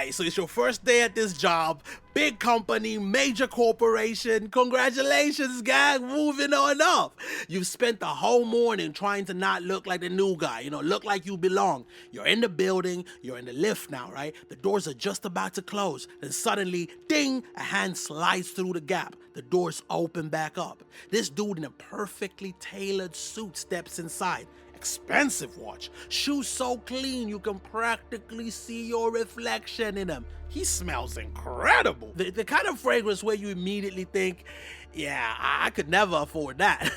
right, so it's your first day at this job, big company, major corporation. Congratulations, gang, moving on up. You've spent the whole morning trying to not look like the new guy, look like you belong. You're in the building, you're in the lift now, right? The doors are just about to close. Then suddenly, ding, a hand slides through the gap. The doors open back up. This dude in a perfectly tailored suit steps inside. Expensive watch, shoes so clean you can practically see your reflection in them. He smells incredible. The kind of fragrance where you immediately think, yeah, I could never afford that.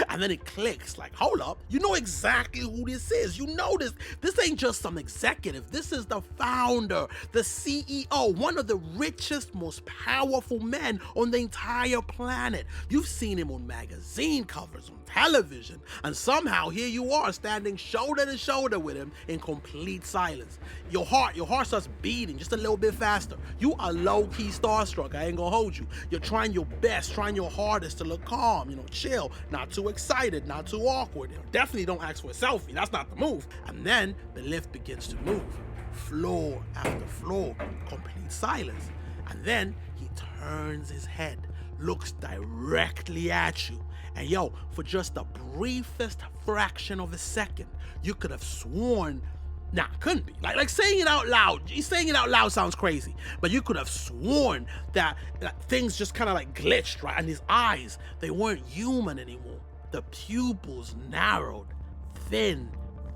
And then it clicks, like, hold up, you know exactly who this is. You know this ain't just some executive. This is the founder, the CEO, one of the richest, most powerful men on the entire planet. You've seen him on magazine covers, on television, and somehow here you are standing shoulder to shoulder with him in complete silence. Your heart starts beating just a little bit faster. You are low-key starstruck, I ain't gonna hold you. You're trying your best, trying your hardest to look calm, chill, not too excited, not too awkward. Definitely don't ask for a selfie, that's not the move. And then the lift begins to move. Floor after floor, complete silence. And then he turns his head, looks directly at you. And for just the briefest fraction of a second, you could have sworn, couldn't be. Like saying it out loud. Saying it out loud sounds crazy, but you could have sworn that things just kind of like glitched, right? And his eyes, they weren't human anymore. The pupils narrowed, thin,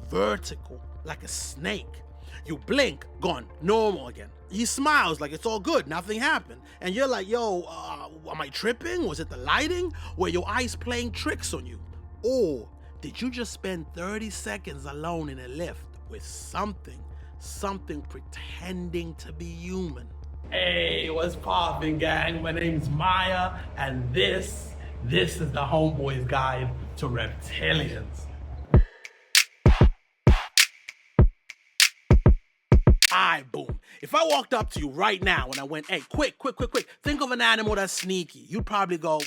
vertical, like a snake. You blink, gone, normal again. He smiles like it's all good, nothing happened. And you're like, am I tripping? Was it the lighting? Were your eyes playing tricks on you? Or did you just spend 30 seconds alone in a lift with something pretending to be human? Hey, what's poppin', gang? My name's Maya, and this is the Homeboy's Guide to Reptilians. Alright, boom. If I walked up to you right now and I went, hey, quick, think of an animal that's sneaky, you'd probably go,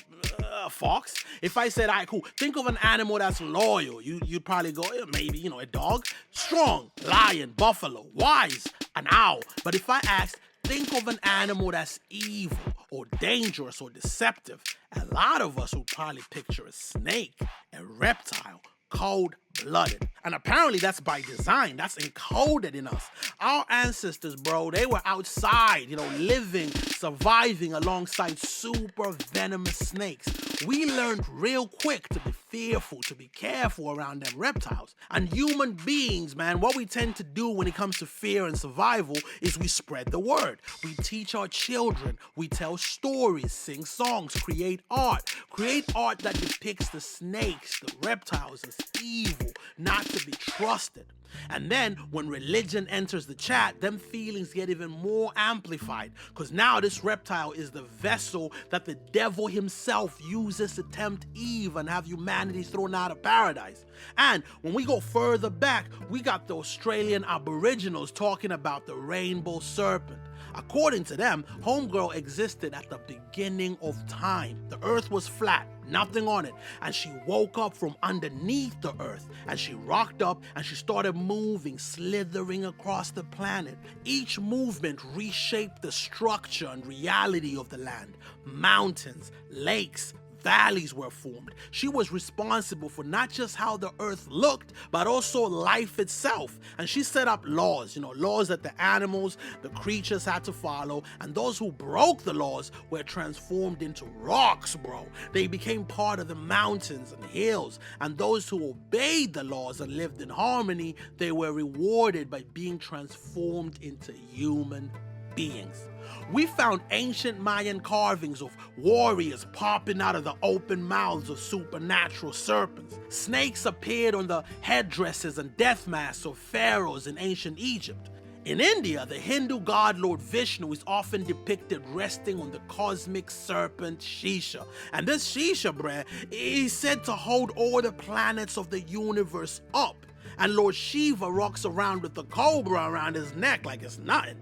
fox. If I said, alright, cool, think of an animal that's loyal, you'd probably go, maybe, a dog. Strong, lion, buffalo. Wise, an owl. But if I asked, think of an animal that's evil or dangerous or deceptive, a lot of us would probably picture a snake, a reptile, cold-blooded. And apparently that's by design. That's encoded in us. Our ancestors, bro, they were outside, living, surviving alongside super venomous snakes. We learned real quick to be fearful, to be careful around them reptiles. And human beings, man, what we tend to do when it comes to fear and survival is we spread the word. We teach our children. We tell stories, sing songs, create art. Create art that depicts the snakes, the reptiles as evil, not to be trusted. And then when religion enters the chat, them feelings get even more amplified, because now this reptile is the vessel that the devil himself uses to tempt Eve and have humanity thrown out of paradise. And when we go further back, we got the Australian Aboriginals talking about the rainbow serpent. According to them, Homegirl existed at the beginning of time. The earth was flat, nothing on it, and she woke up from underneath the earth, and she rocked up and she started moving, slithering across the planet. Each movement reshaped the structure and reality of the land. Mountains, lakes, valleys were formed. She was responsible for not just how the earth looked, but also life itself. And she set up laws, laws that the animals, the creatures had to follow. And those who broke the laws were transformed into rocks, bro. They became part of the mountains and hills. And those who obeyed the laws and lived in harmony, they were rewarded by being transformed into human beings. We found ancient Mayan carvings of warriors popping out of the open mouths of supernatural serpents. Snakes appeared on the headdresses and death masks of pharaohs in ancient Egypt. In India, the Hindu god Lord Vishnu is often depicted resting on the cosmic serpent Shisha. And this Shisha, bruh, is said to hold all the planets of the universe up. And Lord Shiva rocks around with the cobra around his neck like it's nothing.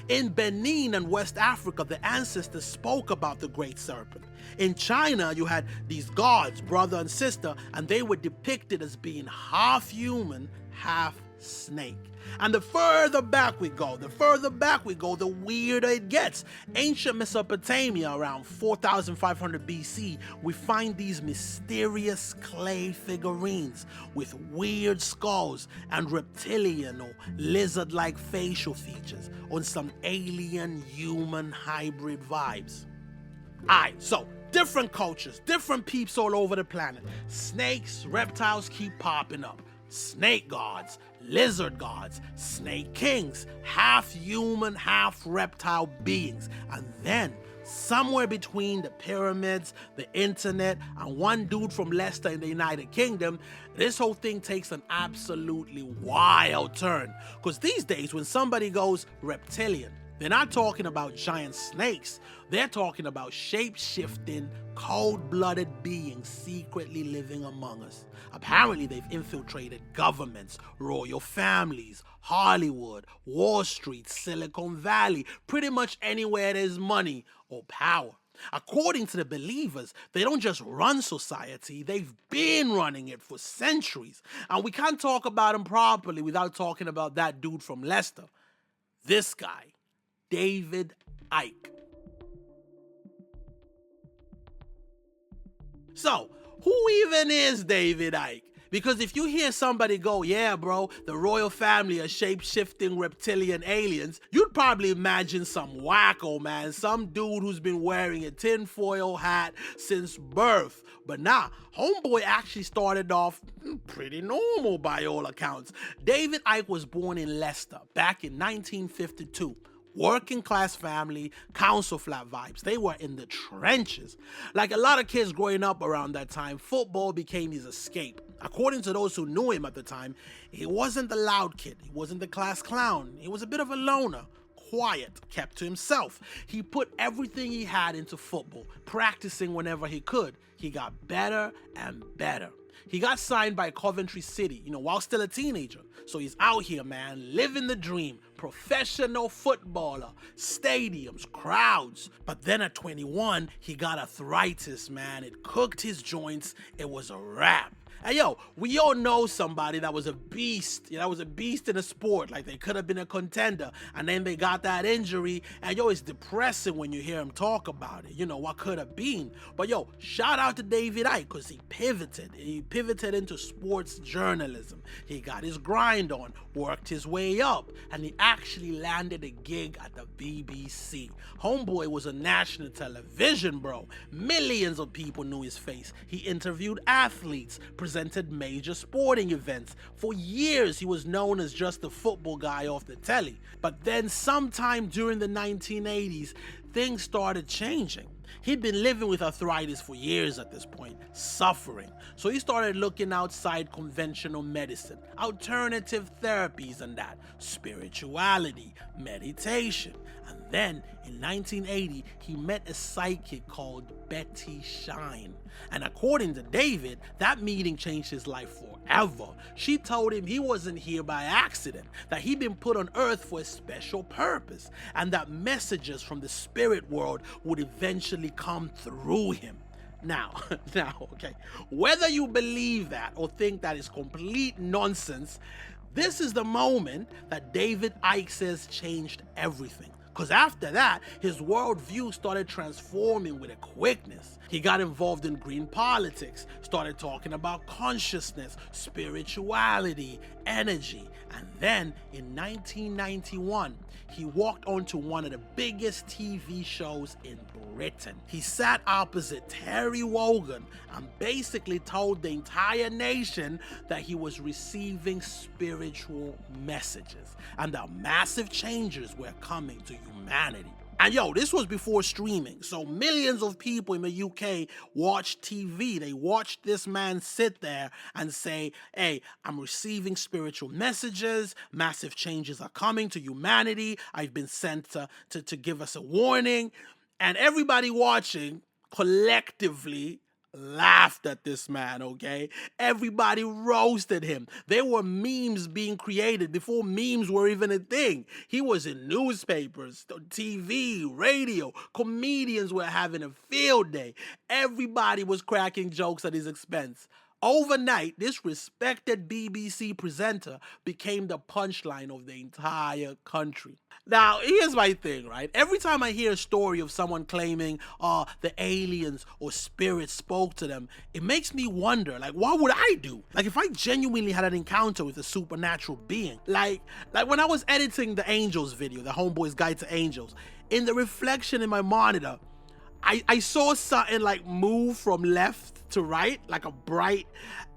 In Benin and West Africa, the ancestors spoke about the great serpent. In China, you had these gods, brother and sister, and they were depicted as being half human, half snake. And the further back we go, the weirder it gets. Ancient Mesopotamia, around 4,500 BC, we find these mysterious clay figurines with weird skulls and reptilian or lizard-like facial features on some alien-human hybrid vibes. Alright, so different cultures, different peeps all over the planet. Snakes, reptiles keep popping up. Snake gods, lizard gods, snake kings, half human, half reptile beings. And then, somewhere between the pyramids, the internet, and one dude from Leicester in the United Kingdom, this whole thing takes an absolutely wild turn. Because these days, when somebody goes reptilian, they're not talking about giant snakes. They're talking about shape-shifting, cold-blooded beings secretly living among us. Apparently, they've infiltrated governments, royal families, Hollywood, Wall Street, Silicon Valley, pretty much anywhere there's money or power. According to the believers, they don't just run society, they've been running it for centuries. And we can't talk about them properly without talking about that dude from Leicester. This guy, David Icke. So, who even is David Icke? Because if you hear somebody go, yeah, bro, the royal family are shape-shifting reptilian aliens, you'd probably imagine some wacko, man, some dude who's been wearing a tinfoil hat since birth. But nah, Homeboy actually started off pretty normal by all accounts. David Icke was born in Leicester back in 1952. Working class family, council flat vibes. They were in the trenches. Like a lot of kids growing up around that time, football became his escape. According to those who knew him at the time, he wasn't the loud kid. He wasn't the class clown. He was a bit of a loner. Quiet, kept to himself. He put everything he had into football, practicing whenever he could. He got better and better. He got signed by Coventry City, while still a teenager. So he's out here, man, living the dream. Professional footballer, stadiums, crowds. But then at 21, he got arthritis, man. It cooked his joints. It was a wrap. And yo, we all know somebody that was a beast. That was a beast in a sport. Like, they could have been a contender. And then they got that injury. And yo, it's depressing when you hear him talk about it. What could have been. But yo, shout out to David Icke, because he pivoted. He pivoted into sports journalism. He got his grind on, worked his way up, and he actually landed a gig at the BBC. Homeboy was on national television, bro. Millions of people knew his face. He interviewed athletes, presented major sporting events. For years, he was known as just the football guy off the telly. But then sometime during the 1980s, things started changing. He'd been living with arthritis for years at this point, suffering. So he started looking outside conventional medicine, alternative therapies and that, spirituality, meditation. And then in 1980, he met a psychic called Betty Shine. And according to David, that meeting changed his life forever. She told him he wasn't here by accident, that he'd been put on earth for a special purpose, and that messages from the spirit world would eventually come through him. Now, okay, whether you believe that or think that is complete nonsense, this is the moment that David Icke says changed everything. Because after that, his worldview started transforming with a quickness. He got involved in green politics, started talking about consciousness, spirituality, energy. And then in 1991, he walked onto one of the biggest TV shows in Britain. He sat opposite Terry Wogan and basically told the entire nation that he was receiving spiritual messages and that massive changes were coming to humanity. And yo, this was before streaming, so millions of people in the UK watched TV. They watched this man sit there and say, hey, I'm receiving spiritual messages, massive changes are coming to humanity, I've been sent to give us a warning. And everybody watching collectively laughed at this man, okay? Everybody roasted him. There were memes being created before memes were even a thing. He was in newspapers, TV, radio. Comedians were having a field day. Everybody was cracking jokes at his expense. Overnight, this respected BBC presenter became the punchline of the entire country. Now, here's my thing, right? Every time I hear a story of someone claiming, the aliens or spirits spoke to them, it makes me wonder, like, what would I do? Like, if I genuinely had an encounter with a supernatural being, like when I was editing the Angels video, the Homeboy's Guide to Angels, in the reflection in my monitor, I saw something like move from left to right, like a bright,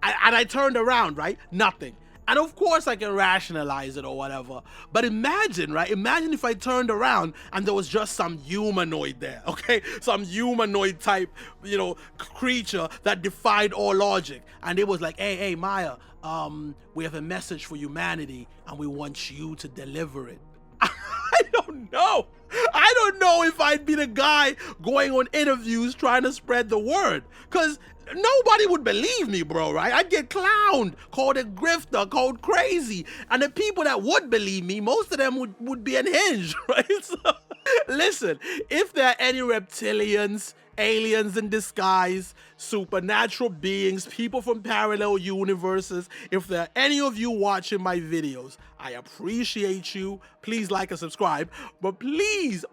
and I turned around, right? Nothing. And of course I can rationalize it or whatever. But imagine, right? Imagine if I turned around and there was just some humanoid there, okay? Some humanoid type, creature that defied all logic. And it was like, hey, Maya, we have a message for humanity and we want you to deliver it. I don't know. I don't know if I'd be the guy going on interviews trying to spread the word. Because nobody would believe me, bro, right? I'd get clowned, called a grifter, called crazy. And the people that would believe me, most of them would be unhinged, right? So, listen, if there are any reptilians, aliens in disguise, supernatural beings, people from parallel universes, if there are any of you watching my videos, I appreciate you. Please like and subscribe. But please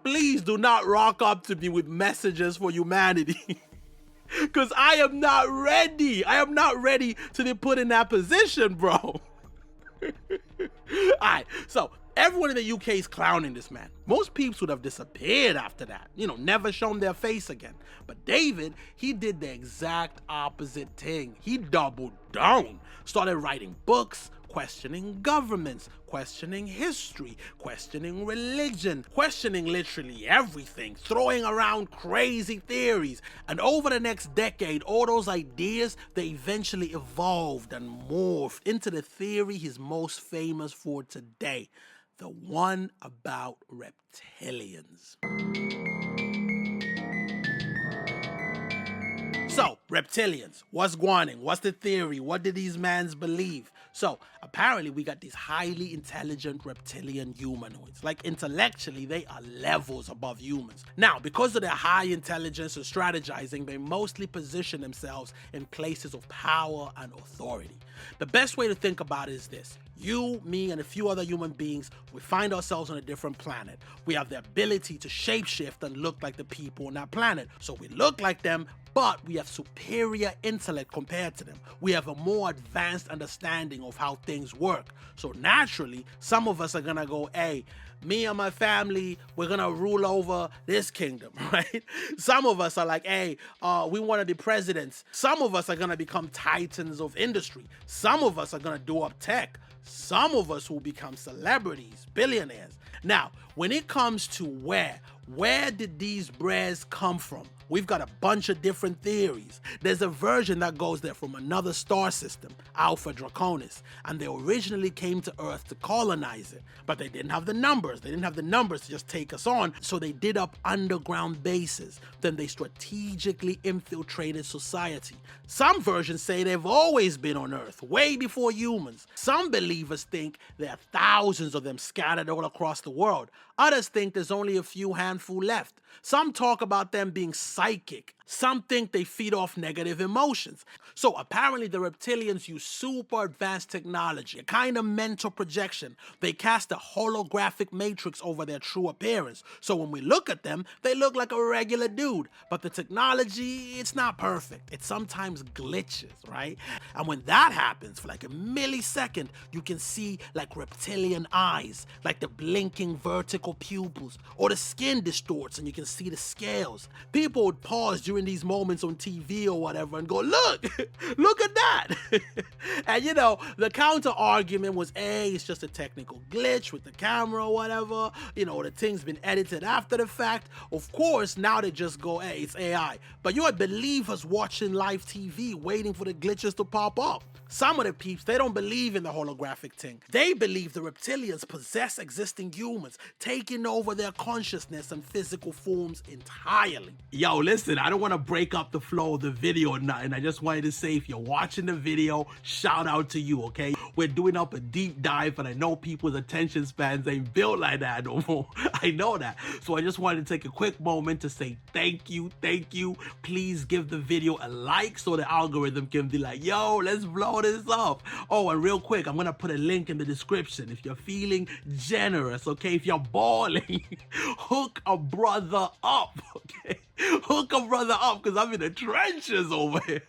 do not rock up to me with messages for humanity. Because I am not ready. I am not ready to be put in that position, bro. Alright, so everyone in the UK is clowning this man. Most peeps would have disappeared after that, never shown their face again. But David, he did the exact opposite thing. He doubled down, started writing books, questioning governments, questioning history, questioning religion, questioning literally everything, throwing around crazy theories. And over the next decade, all those ideas, they eventually evolved and morphed into the theory he's most famous for today, the one about reptilians. So, reptilians, what's going on? What's the theory? What did these mans believe? So, apparently we got these highly intelligent reptilian humanoids. Like, intellectually, they are levels above humans. Now, because of their high intelligence and strategizing, they mostly position themselves in places of power and authority. The best way to think about it is this. You, me, and a few other human beings, we find ourselves on a different planet. We have the ability to shapeshift and look like the people on that planet. So we look like them, but we have superior intellect compared to them. We have a more advanced understanding of how things work. So naturally, some of us are gonna go, hey, me and my family, we're gonna rule over this kingdom, right? Some of us are like, hey, we want to be presidents. Some of us are gonna become titans of industry. Some of us are gonna do up tech. Some of us will become celebrities, billionaires. Now, when it comes to where did these breads come from? We've got a bunch of different theories. There's a version that goes there from another star system, Alpha Draconis, and they originally came to Earth to colonize it, but they didn't have the numbers. They didn't have the numbers to just take us on, so they did up underground bases. Then they strategically infiltrated society. Some versions say they've always been on Earth, way before humans. Some believers think there are thousands of them scattered all across the world. Others think there's only a few handful left. Some talk about them being psychic. Some think they feed off negative emotions. So apparently the reptilians use super advanced technology, a kind of mental projection. They cast a holographic matrix over their true appearance. So when we look at them, they look like a regular dude. But the technology, it's not perfect. It sometimes glitches, right? And when that happens, for like a millisecond, you can see like reptilian eyes, like the blinking vertical pupils, or the skin distorts and you can see the scales. People would pause during these moments on TV or whatever and go, look at that. And the counter argument was, hey, it's just a technical glitch with the camera or whatever. The thing's been edited after the fact. Of course, now they just go, hey, it's AI. But you would believe us watching live TV waiting for the glitches to pop up. Some of the peeps, they don't believe in the holographic thing. They believe the reptilians possess existing humans, taking over their consciousness and physical forms entirely. Yo, listen, I don't want want to break up the flow of the video or nothing. I just wanted to say, if you're watching the video, shout out to you, okay? We're doing up a deep dive, and I know people's attention spans ain't built like that no more. I know that. So I just wanted to take a quick moment to say thank you. Please give the video a like so the algorithm can be like, yo, let's blow this up. Oh, and real quick, I'm gonna put a link in the description. If you're feeling generous, okay, if you're balling, hook a brother up, okay? Hook a brother up, because I'm in the trenches over here.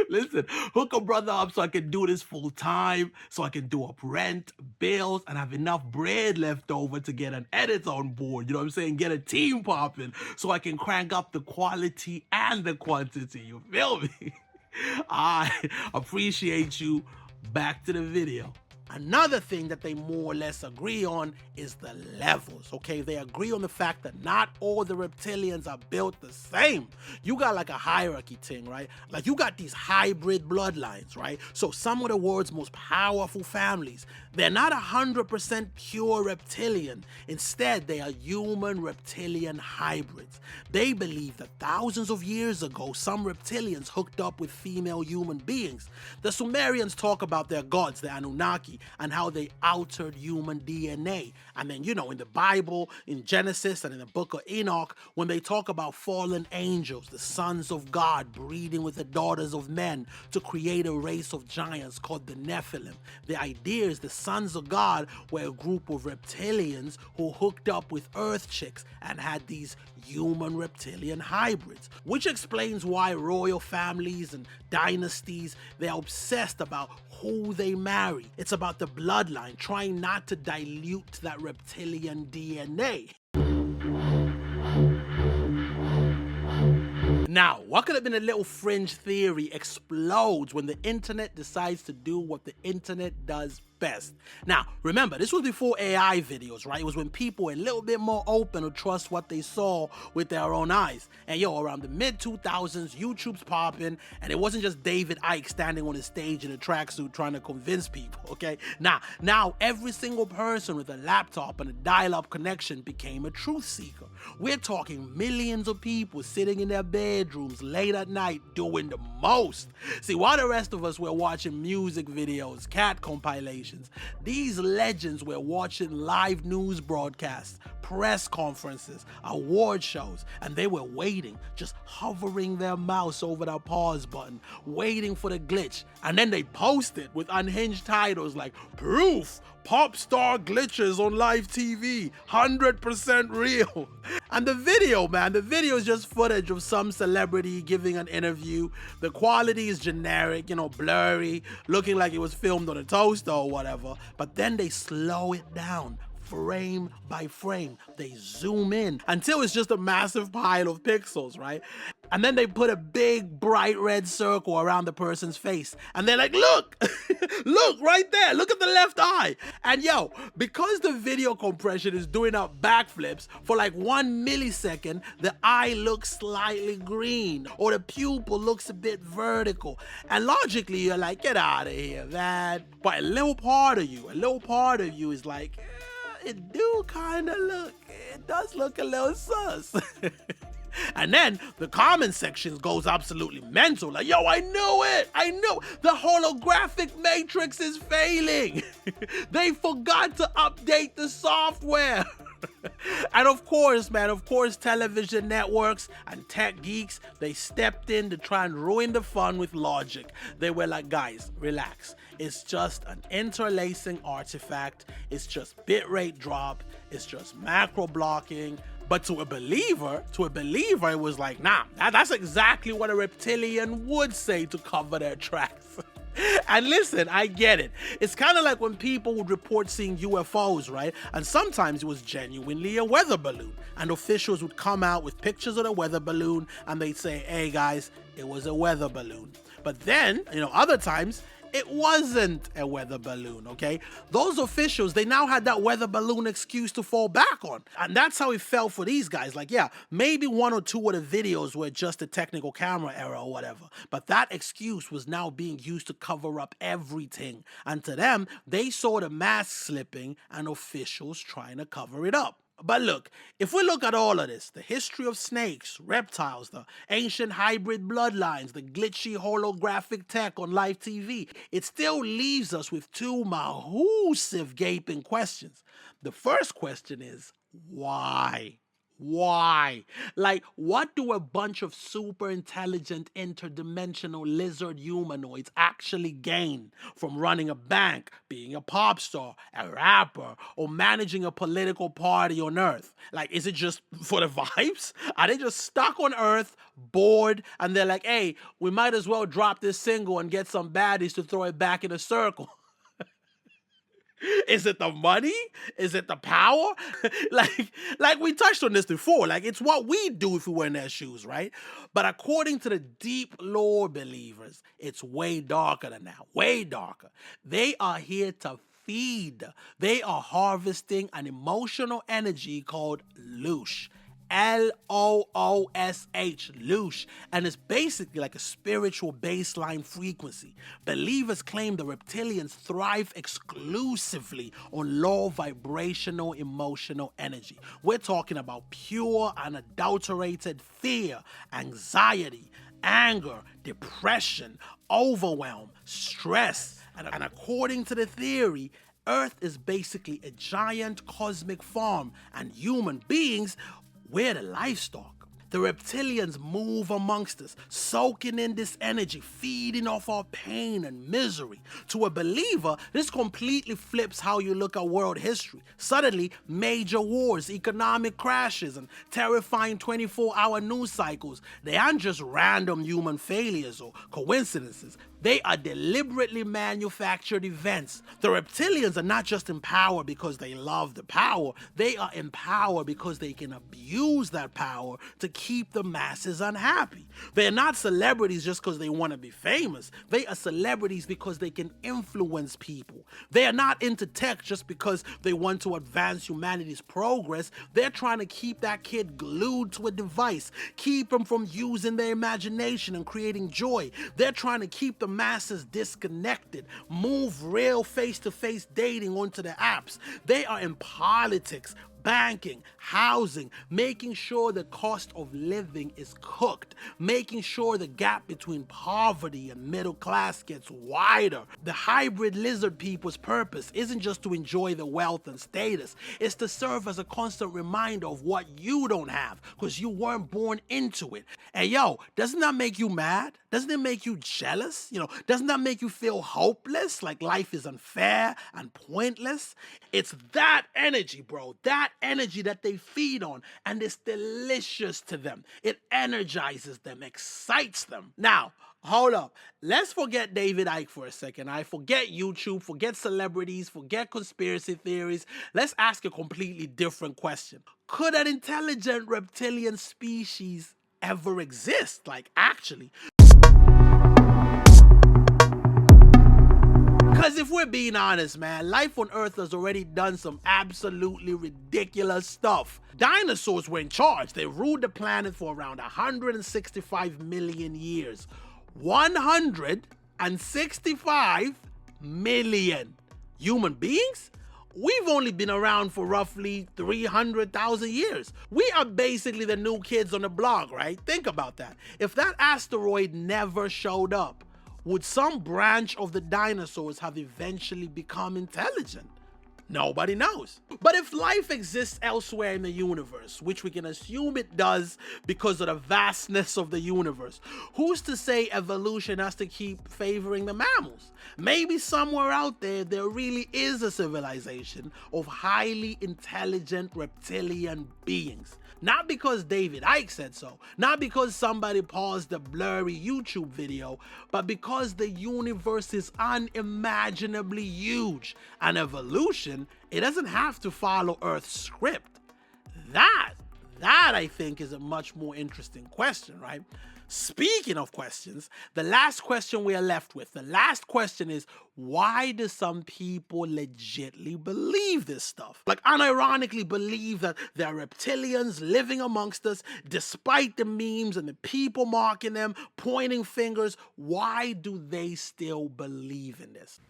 Listen, hook a brother up so I can do this full time, so I can do up rent, bills, and have enough bread left over to get an editor on board, you know what I'm saying? Get a team popping so I can crank up the quality and the quantity, you feel me? I appreciate you. Back to the video. Another thing that they more or less agree on is the levels, okay? They agree on the fact that not all the reptilians are built the same. You got like a hierarchy thing, right? Like you got these hybrid bloodlines, right? So some of the world's most powerful families, they're not 100% pure reptilian. Instead, they are human reptilian hybrids. They believe that thousands of years ago, some reptilians hooked up with female human beings. The Sumerians talk about their gods, the Anunnaki, and how they altered human DNA. And then, you know, in the Bible, in Genesis, and in the book of Enoch, when they talk about fallen angels, the sons of God breeding with the daughters of men to create a race of giants called the Nephilim. The idea is the sons of God were a group of reptilians who hooked up with earth chicks and had these human reptilian hybrids, which explains why royal families and dynasties, they're obsessed about who they marry. It's about the bloodline, trying not to dilute that reptilian DNA. Now, what could have been a little fringe theory explodes when the internet decides to do what the internet does best. Now, remember, this was before AI videos, right? It was when people were a little bit more open to trust what they saw with their own eyes. And yo, around the mid-2000s, YouTube's popping, and it wasn't just David Icke standing on a stage in a tracksuit trying to convince people, okay? Now every single person with a laptop and a dial-up connection became a truth seeker. We're talking millions of people sitting in their bedrooms late at night doing the most. See, while the rest of us were watching music videos, cat compilations, these legends were watching live news broadcasts, press conferences, award shows, and they were waiting, just hovering their mouse over that pause button, waiting for the glitch. And then they post it with unhinged titles like, "Proof! Pop star glitches on live TV, 100% real." And the video, man, the video is just footage of some celebrity giving an interview. The quality is generic, you know, blurry, looking like it was filmed on a toaster or whatever. But then they slow it down, frame by frame. They zoom in until it's just a massive pile of pixels, right? And then they put a big bright red circle around the person's face. And they're like, look, look right there. Look at the left eye. And yo, because the video compression is doing up backflips, for like 1 millisecond, the eye looks slightly green or the pupil looks a bit vertical. And logically, you're like, get out of here, man. But a little part of you is like, it does look a little sus. And then the comment section goes absolutely mental. Like, yo, I knew the holographic matrix is failing. They forgot to update the software. And of course, television networks and tech geeks, they stepped in to try and ruin the fun with logic. They were like, guys, relax. It's just an interlacing artifact. It's just bitrate drop. It's just macro blocking. But to a believer, it was like, nah, that's exactly what a reptilian would say to cover their tracks. And listen, I get it. It's kind of like when people would report seeing UFOs, right? And sometimes it was genuinely a weather balloon. And officials would come out with pictures of the weather balloon and they'd say, hey guys, it was a weather balloon. But then, other times, it wasn't a weather balloon, okay? Those officials, they now had that weather balloon excuse to fall back on. And that's how it felt for these guys. Like, yeah, maybe 1 or 2 of the videos were just a technical camera error or whatever. But that excuse was now being used to cover up everything. And to them, they saw the mask slipping and officials trying to cover it up. But look, if we look at all of this, the history of snakes, reptiles, the ancient hybrid bloodlines, the glitchy holographic tech on live TV, it still leaves us with two massive gaping questions. The first question is, why? Why? Like, what do a bunch of super intelligent interdimensional lizard humanoids actually gain from running a bank, being a pop star, a rapper, or managing a political party on Earth? Like, is it just for the vibes? Are they just stuck on Earth, bored, and they're like, hey, we might as well drop this single and get some baddies to throw it back in a circle? Is it the money? Is it the power? like we touched on this before. Like, it's what we do if we were in their shoes, right? But according to the deep lore believers, it's way darker than that. Way darker. They are here to feed. They are harvesting an emotional energy called Loosh. Loosh, Loosh, and it's basically like a spiritual baseline frequency. Believers claim the reptilians thrive exclusively on low vibrational emotional energy. We're talking about pure, unadulterated fear, anxiety, anger, depression, overwhelm, stress, and according to the theory, Earth is basically a giant cosmic farm, and human beings, we're the livestock. The reptilians move amongst us, soaking in this energy, feeding off our pain and misery. To a believer, this completely flips how you look at world history. Suddenly, major wars, economic crashes, and terrifying 24-hour news cycles, they aren't just random human failures or coincidences. They are deliberately manufactured events. The reptilians are not just in power because they love the power. They are in power because they can abuse that power to keep the masses unhappy. They're not celebrities just because they want to be famous. They are celebrities because they can influence people. They are not into tech just because they want to advance humanity's progress. They're trying to keep that kid glued to a device, keep them from using their imagination and creating joy. They're trying to keep the masses disconnected, move real face-to-face dating onto the apps. They are in politics, banking, housing, making sure the cost of living is cooked, making sure the gap between poverty and middle class gets wider. The hybrid lizard people's purpose isn't just to enjoy the wealth and status, it's to serve as a constant reminder of what you don't have because you weren't born into it. And yo, doesn't that make you mad? Doesn't it make you jealous? Doesn't that make you feel hopeless, like life is unfair and pointless? It's that energy, bro, that energy that they feed on, and it's delicious to them. It energizes them, excites them. Now, hold up. Let's forget David Icke for a second. I forget YouTube, forget celebrities, forget conspiracy theories. Let's ask a completely different question. Could an intelligent reptilian species ever exist? Like, actually? Because if we're being honest, man, life on Earth has already done some absolutely ridiculous stuff. Dinosaurs were in charge. They ruled the planet for around 165 million years. 165 million. Human beings? We've only been around for roughly 300,000 years. We are basically the new kids on the block, right? Think about that. If that asteroid never showed up, would some branch of the dinosaurs have eventually become intelligent? Nobody knows. But if life exists elsewhere in the universe, which we can assume it does because of the vastness of the universe, who's to say evolution has to keep favoring the mammals? Maybe somewhere out there really is a civilization of highly intelligent reptilian beings. Not because David Icke said so, not because somebody paused a blurry YouTube video, but because the universe is unimaginably huge. And evolution, it doesn't have to follow Earth's script. That I think is a much more interesting question, right? Speaking of questions, the last question we are left with, the last question is, why do some people legitly believe this stuff? Like, unironically believe that there are reptilians living amongst us, despite the memes and the people mocking them, pointing fingers. Why do they still believe in this?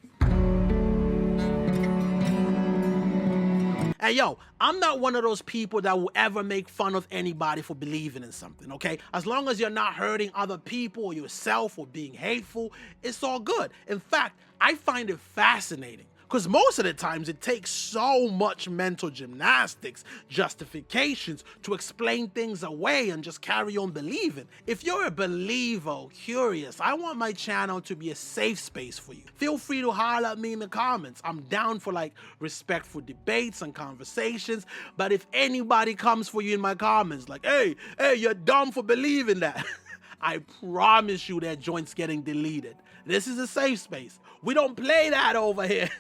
Hey, yo, I'm not one of those people that will ever make fun of anybody for believing in something, okay? As long as you're not hurting other people or yourself or being hateful, it's all good. In fact, I find it fascinating because most of the times it takes so much mental gymnastics, justifications to explain things away and just carry on believing. If you're a believer or curious, I want my channel to be a safe space for you. Feel free to holler at me in the comments. I'm down for respectful debates and conversations, but if anybody comes for you in my comments like, hey, you're dumb for believing that, I promise you that joint's getting deleted. This is a safe space. We don't play that over here.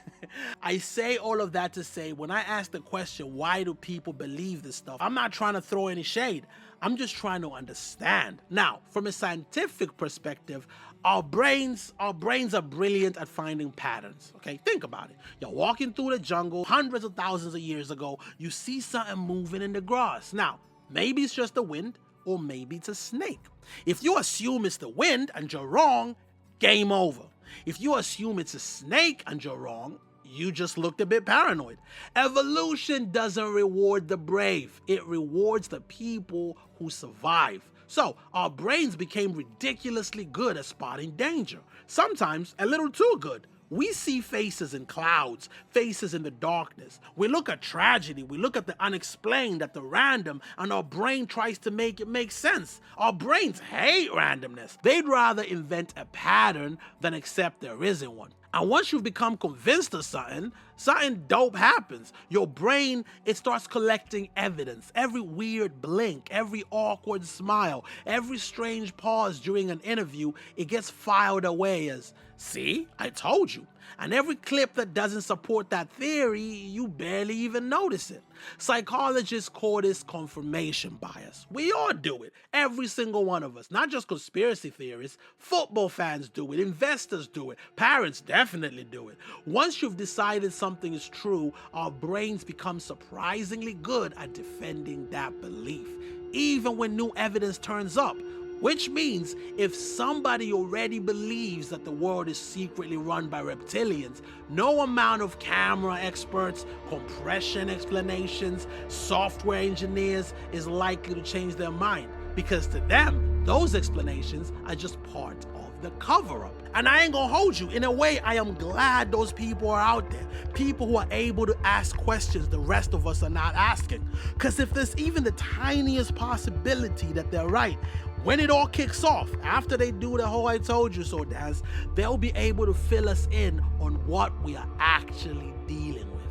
I say all of that to say, when I ask the question, why do people believe this stuff? I'm not trying to throw any shade. I'm just trying to understand. Now, from a scientific perspective, our brains are brilliant at finding patterns, okay? Think about it. You're walking through the jungle hundreds of thousands of years ago. You see something moving in the grass. Now, maybe it's just the wind, or maybe it's a snake. If you assume it's the wind and you're wrong, game over. If you assume it's a snake and you're wrong, you just looked a bit paranoid. Evolution doesn't reward the brave. It rewards the people who survive. So our brains became ridiculously good at spotting danger. Sometimes a little too good. We see faces in clouds, faces in the darkness. We look at tragedy, we look at the unexplained, at the random, and our brain tries to make it make sense. Our brains hate randomness. They'd rather invent a pattern than accept there isn't one. And once you've become convinced of something dope happens. Your brain, it starts collecting evidence. Every weird blink, every awkward smile, every strange pause during an interview, it gets filed away as, see, I told you. And every clip that doesn't support that theory, you barely even notice it. Psychologists call this confirmation bias. We all do it, every single one of us, not just conspiracy theorists. Football fans do it, investors do it, parents definitely do it. Once you've decided something is true, our brains become surprisingly good at defending that belief, even when new evidence turns up. Which means if somebody already believes that the world is secretly run by reptilians, no amount of camera experts, compression explanations, software engineers is likely to change their mind, because to them, those explanations are just part of the cover-up. And I ain't gonna hold you. In a way, I am glad those people are out there. People who are able to ask questions the rest of us are not asking. Because if there's even the tiniest possibility that they're right, when it all kicks off, after they do the whole I told you so dance, they'll be able to fill us in on what we are actually dealing with.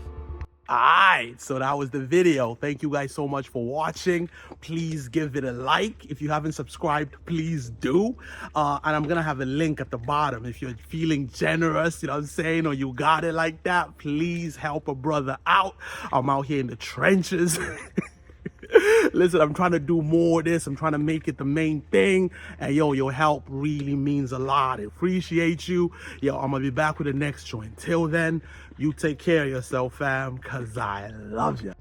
Alright, so that was the video. Thank you guys so much for watching. Please give it a like. If you haven't subscribed, please do. And I'm gonna have a link at the bottom. If you're feeling generous, you know what I'm saying, or you got it like that, please help a brother out. I'm out here in the trenches. Listen, I'm trying to do more of this. I'm trying to make it the main thing. And yo, your help really means a lot. I appreciate you. Yo, I'm gonna be back with the next joint. Till then, you take care of yourself, fam, cause I love you.